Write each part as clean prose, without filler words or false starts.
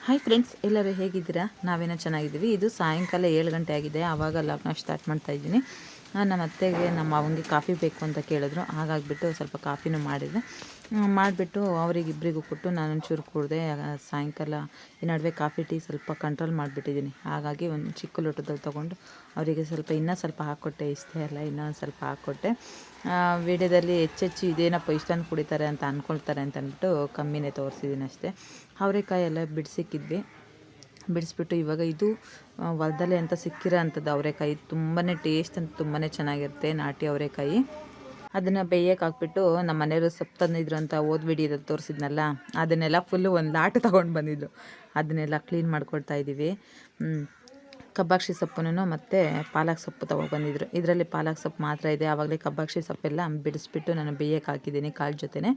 Hi friends, ಎಲ್ಲರೂ ಹೇಗಿದ್ದೀರಾ? ನಾವೇನೋ ಚೆನ್ನಾಗಿದ್ದೀವಿ. ಇದು ಸಾಯಂಕಾಲ 7 ಗಂಟೆ ಆಗಿದೆ. ಆವಾಗ ಲಾಗ್ನ ಸ್ಟಾರ್ಟ್ ಮಾಡ್ತಾಯಿದ್ದೀನಿ. ನಮ್ಮ ಅತ್ತೆಗೆ ನಮ್ಮ ಅವನಿಗೆ ಕಾಫಿ ಬೇಕು ಅಂತ ಕೇಳಿದ್ರು. ಹಾಗಾಗಿಬಿಟ್ಟು ಸ್ವಲ್ಪ ಕಾಫಿನೂ ಮಾಡಿದೆ. ಮಾಡಿಬಿಟ್ಟು ಅವರಿಗಿಬ್ಬರಿಗೂ ಕೊಟ್ಟು ನಾನೊಂಚೂರು ಕುಡಿದೆ. ಸಾಯಂಕಾಲ ಈ ನಡುವೆ ಕಾಫಿ ಟೀ ಸ್ವಲ್ಪ ಕಂಟ್ರೋಲ್ ಮಾಡಿಬಿಟ್ಟಿದ್ದೀನಿ. ಹಾಗಾಗಿ ಒಂದು ಚಿಕ್ಕ ಲೋಟದಲ್ಲಿ ತೊಗೊಂಡು ಅವರಿಗೆ ಸ್ವಲ್ಪ ಇನ್ನೂ ಸ್ವಲ್ಪ ಹಾಕ್ಕೊಟ್ಟೆ. ಇಷ್ಟೇ ಅಲ್ಲ, ಇನ್ನೊಂದು ಸ್ವಲ್ಪ ಹಾಕ್ಕೊಟ್ಟೆ. ವಿಡಿಯೋದಲ್ಲಿ ಹೆಚ್ಚೆಚ್ಚು ಇದೇನಪ್ಪ ಇಷ್ಟೊಂದು ಕುಡಿತಾರೆ ಅಂತ ಅಂದ್ಕೊಳ್ತಾರೆ ಅಂತ ಅಂದ್ಬಿಟ್ಟು ಕಮ್ಮಿನೇ ತೋರಿಸಿದ್ದೀನಿ ಅಷ್ಟೇ. ಅವರೆಕಾಯಿ ಎಲ್ಲ ಬಿಡಿಸಿಕ್ಕಿದ್ವಿ. ಬಿಡಿಸ್ಬಿಟ್ಟು ಇವಾಗ ಇದು ಹೊಲದಲ್ಲೇ ಅಂತ ಸಿಕ್ಕಿರೋ ಅಂಥದ್ದು ಅವರೆಕಾಯಿ. ತುಂಬಾ ಟೇಸ್ಟ್ ಅಂತ ತುಂಬಾ ಚೆನ್ನಾಗಿರುತ್ತೆ ನಾಟಿ ಅವರೆಕಾಯಿ. ಅದನ್ನು ಬೇಯಕ್ಕೆ ಹಾಕ್ಬಿಟ್ಟು ನಮ್ಮ ಮನೆಯವರು ಸೊಪ್ಪು ತಂದಿದ್ರು ಅಂತ ಓದ್ ವಿಡಿಯೋದಲ್ಲಿ ತೋರಿಸಿದ್ನಲ್ಲ, ಅದನ್ನೆಲ್ಲ ಫುಲ್ಲು ಒಂದು ಲಾಟ್ ತೊಗೊಂಡು ಬಂದಿದ್ರು. ಅದನ್ನೆಲ್ಲ ಕ್ಲೀನ್ ಮಾಡ್ಕೊಳ್ತಾ ಇದ್ದೀವಿ. ಕಬ್ಬಾಕ್ಷಿ ಸೊಪ್ಪನ್ನು ಮತ್ತು ಪಾಲಕ್ ಸೊಪ್ಪು ತೊಗೊಬಂದಿದ್ರು. ಇದರಲ್ಲಿ ಪಾಲಕ್ ಸೊಪ್ಪು ಮಾತ್ರ ಇದೆ. ಆವಾಗಲೇ ಕಬ್ಬಾಕ್ಷಿ ಸೊಪ್ಪೆಲ್ಲ ಬಿಡಿಸ್ಬಿಟ್ಟು ನಾನು ಬೇಯಕ್ಕೆ ಹಾಕಿದ್ದೀನಿ ಕಾಳು ಜೊತೆನೇ.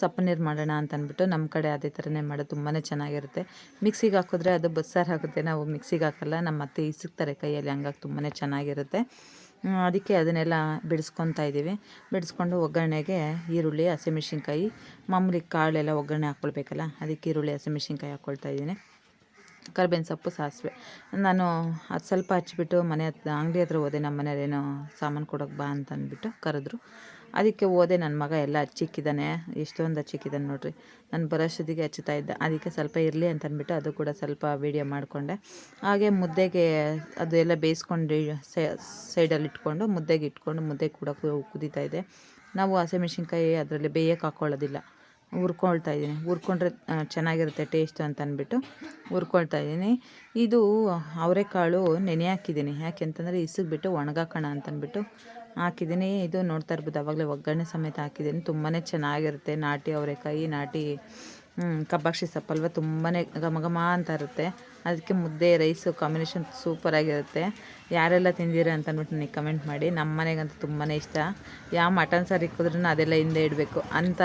ಸೊಪ್ಪು ನೀರು ಮಾಡೋಣ ಅಂತ ಅಂದ್ಬಿಟ್ಟು ನಮ್ಮ ಕಡೆ ಅದೇ ಥರನೇ ಮಾಡೋದು. ತುಂಬಾ ಚೆನ್ನಾಗಿರುತ್ತೆ. ಮಿಕ್ಸಿಗೆ ಹಾಕಿದ್ರೆ ಅದು ಬಸ್ಸಾರು ಆಗುತ್ತೆ. ನಾವು ಮಿಕ್ಸಿಗೆ ಹಾಕಲ್ಲ, ನಮ್ಮ ಅತ್ತೆ ಇಸುಕ್ತಾರೆ ಕೈಯಲ್ಲಿ, ಹಂಗಾಗಿ ತುಂಬಾ ಚೆನ್ನಾಗಿರುತ್ತೆ. ಅದಕ್ಕೆ ಅದನ್ನೆಲ್ಲ ಬಿಡಿಸ್ಕೊತಾ ಇದ್ದೀವಿ. ಬಿಡಿಸ್ಕೊಂಡು ಒಗ್ಗರಣೆಗೆ ಈರುಳ್ಳಿ, ಹಸಿಮೆಣ್ಸಿನ್ಕಾಯಿ, ಮಾಮೂಲಿ ಕಾಳೆಲ್ಲ ಒಗ್ಗರಣೆ ಹಾಕ್ಕೊಳ್ಬೇಕಲ್ಲ, ಅದಕ್ಕೆ ಈರುಳ್ಳಿ, ಹಸಿಮೆಣ್ಸಿನ್ಕಾಯಿ ಹಾಕ್ಕೊಳ್ತಾ ಇದ್ದೀನಿ. ಕರಿಬೇವಿನ ಸೊಪ್ಪು, ಸಾಸಿವೆ. ನಾನು ಅದು ಸ್ವಲ್ಪ ಹಚ್ಬಿಟ್ಟು ಮನೆ ಹತ್ರ ಅಂಗಡಿ ಹತ್ರ ಹೋದೆ. ನಮ್ಮ ಮನೆಯಲ್ಲೇನೋ ಸಾಮಾನು ಕೊಡೋಕೆ ಬಾ ಅಂತ ಅಂದ್ಬಿಟ್ಟು ಕರೆದ್ರು. ಅದಕ್ಕೆ ಹೋದೆ. ನನ್ನ ಮಗ ಎಲ್ಲ ಹಚ್ಚಿಕ್ಕಿದ್ದಾನೆ, ಎಷ್ಟೊಂದು ಹಚ್ಚಿಕ್ಕಿದ್ದಾನೆ ನೋಡಿರಿ. ನಾನು ಬರೋಷ್ಟೊತ್ತಿಗೆ ಹಚ್ಚುತ್ತಾ ಇದ್ದೆ. ಅದಕ್ಕೆ ಸ್ವಲ್ಪ ಇರಲಿ ಅಂತ ಅಂದ್ಬಿಟ್ಟು ಅದು ಕೂಡ ಸ್ವಲ್ಪ ವೀಡಿಯೋ ಮಾಡಿಕೊಂಡೆ. ಹಾಗೆ ಮುದ್ದೆಗೆ ಅದು ಎಲ್ಲ ಬೇಯಿಸ್ಕೊಂಡು ಸೈಡಲ್ಲಿ ಇಟ್ಕೊಂಡು ಮುದ್ದೆಗೆ ಇಟ್ಕೊಂಡು ಮುದ್ದೆ ಕೂಡ ಕುದೀತಾ ಇದೆ. ನಾವು ಹಸಿಮೆಣ್ಸಿನ್ಕಾಯಿ ಅದರಲ್ಲಿ ಬೇಯಕ್ಕೆ ಹಾಕ್ಕೊಳ್ಳೋದಿಲ್ಲ, ಹುರ್ಕೊಳ್ತಾ ಇದ್ದೀನಿ. ಹುರ್ಕೊಂಡ್ರೆ ಚೆನ್ನಾಗಿರುತ್ತೆ ಟೇಸ್ಟು ಅಂತ ಅಂದ್ಬಿಟ್ಟು ಹುರ್ಕೊಳ್ತಾ ಇದ್ದೀನಿ. ಇದು ಅವರೆಕಾಳು ನೆನೆ ಹಾಕಿದ್ದೀನಿ. ಯಾಕೆ ಅಂತಂದರೆ ಇಸುಗ್ಬಿಟ್ಟು ಒಣಗಾಕೋಣ ಅಂತಂದ್ಬಿಟ್ಟು ಹಾಕಿದ್ದೀನಿ. ಇದು ನೋಡ್ತಾ ಇರ್ಬೋದು, ಆವಾಗಲೇ ಒಗ್ಗರಣೆ ಸಮೇತ ಹಾಕಿದ್ದೀನಿ. ತುಂಬಾ ಚೆನ್ನಾಗಿರುತ್ತೆ ನಾಟಿ ಅವರೆಕಾಯಿ, ನಾಟಿ ಕಬ್ಬಾಕ್ಷಿ ಸೊಪ್ಪಲ್ವ, ತುಂಬಾ ಘಮ ಘಮ ಅಂತ ಇರುತ್ತೆ. ಅದಕ್ಕೆ ಮುದ್ದೆ ರೈಸು ಕಾಂಬಿನೇಷನ್ ಸೂಪರಾಗಿರುತ್ತೆ. ಯಾರೆಲ್ಲ ತಿಂದಿರ ಅಂತ ಅಂದ್ಬಿಟ್ಟು ನನಗೆ ಕಮೆಂಟ್ ಮಾಡಿ. ನಮ್ಮ ಮನೆಗಂತೂ ತುಂಬಾ ಇಷ್ಟ. ಯಾವ ಮಟನ್ ಸಾರು ಇಕ್ಕಿದ್ರೂ ಅದೆಲ್ಲ ಹಿಂದೆ ಇಡಬೇಕು ಅಂಥ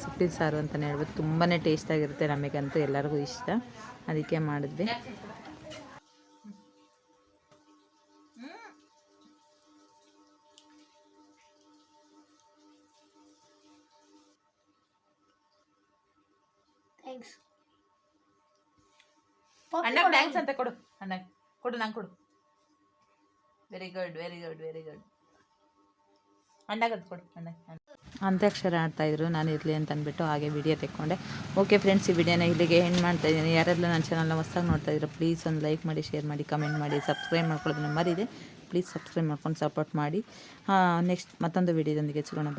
ಸೊಪ್ಪಿನ ಸಾರು ಅಂತಲೇ ಹೇಳ್ಬೋದು. ತುಂಬಾ ಟೇಸ್ಟಾಗಿರುತ್ತೆ. ನಮಗಂತೂ ಎಲ್ಲರಿಗೂ ಇಷ್ಟ, ಅದಕ್ಕೆ ಮಾಡಿದ್ವಿ. ಅಣ್ಣ ಥ್ಯಾಂಕ್ಸ್ ಅಂತ ಕೊಡು. ಅಣ್ಣ ಕೊಡು, ನಂಗೆ ಕೊಡು. Very good, very good, very good. ಅಣ್ಣಗದು ಕೊಡು. ಅಣ್ಣ ಅಂತ್ಯಾಕ್ಷರ ಆಡ್ತಾಯಿದ್ರು, ನಾನು ಇರಲಿ ಅಂತ ಅಂದ್ಬಿಟ್ಟು ಹಾಗೆ ವಿಡಿಯೋ ತೆಕ್ಕೊಂಡೆ. ಓಕೆ ಫ್ರೆಂಡ್ಸ್, ಈ ವಿಡಿಯೋನ ಇಲ್ಲಿಗೆ ಎಂಡ್ ಮಾಡ್ತಾಯಿದ್ದೀನಿ. ಯಾರೆಲ್ಲ ನನ್ನ ಚಾನಲ್ನ ಹೊಸದಾಗಿ ನೋಡ್ತಾಯಿದ್ರು ಪ್ಲೀಸ್ ಒಂದು ಲೈಕ್ ಮಾಡಿ, ಶೇರ್ ಮಾಡಿ, ಕಮೆಂಟ್ ಮಾಡಿ, ಸಬ್ಸ್ಕ್ರೈಬ್ ಮಾಡ್ಕೊಳ್ಳೋದನ್ನ ಮರಿದೆ. ಪ್ಲೀಸ್ ಸಬ್ಸ್ಕ್ರೈಬ್ ಮಾಡ್ಕೊಂಡು ಸಪೋರ್ಟ್ ಮಾಡಿ. ನೆಕ್ಸ್ಟ್ ಮತ್ತೊಂದು ವಿಡಿಯೋದೊಂದಿಗೆ ಸಿಗೋಣ.